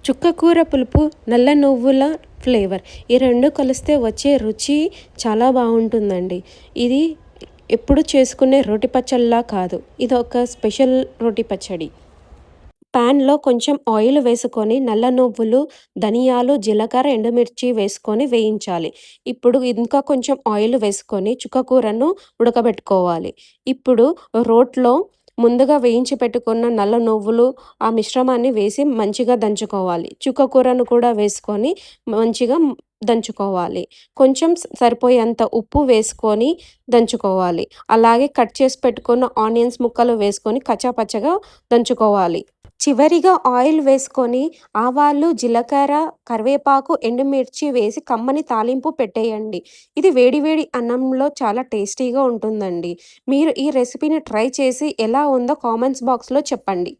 చుక్కకూర పులుపు, నల్ల నువ్వుల ఫ్లేవర్ ఈ 2 కలిస్తే వచ్చే రుచి చాలా బావుంటుందండి. ఇది ఎప్పుడు చేసుకునే రోటి పచ్చడిలా కాదు. ఇదొక స్పెషల్ రోటి పచ్చడి. పాన్‌లో కొంచెం ఆయిల్ వేసుకొని నల్ల నువ్వులు, ధనియాలు, జీలకర్ర, ఎండుమిర్చి వేసుకొని వేయించాలి. ఇప్పుడు ఇంకా కొంచెం ఆయిల్ వేసుకొని చుక్కకూరను ఉడకబెట్టుకోవాలి. ఇప్పుడు రోట్లో ముందుగా వేయించి పెట్టుకున్న నల్ల నువ్వులు, ఆ మిశ్రమాన్ని వేసి మంచిగా దంచుకోవాలి. చుక్కకూరను కూడా వేసుకొని మంచిగా దంచుకోవాలి. కొంచెం సరిపోయేంత ఉప్పు వేసుకొని దంచుకోవాలి. అలాగే కట్ చేసి పెట్టుకున్న ఆనియన్స్ ముక్కలు వేసుకొని కచ్చాపచ్చాగా దంచుకోవాలి. చివరిగా ఆయిల్ వేసుకొని ఆవాలు, జీలకర్ర, కరివేపాకు, ఎండుమిర్చి వేసి కమ్మని తాలింపు పెట్టేయండి. ఇది వేడి వేడి అన్నంలో చాలా టేస్టీగా ఉంటుందండి. మీరు ఈ రెసిపీని ట్రై చేసి ఎలా ఉందో కామెంట్స్ బాక్స్‌లో చెప్పండి.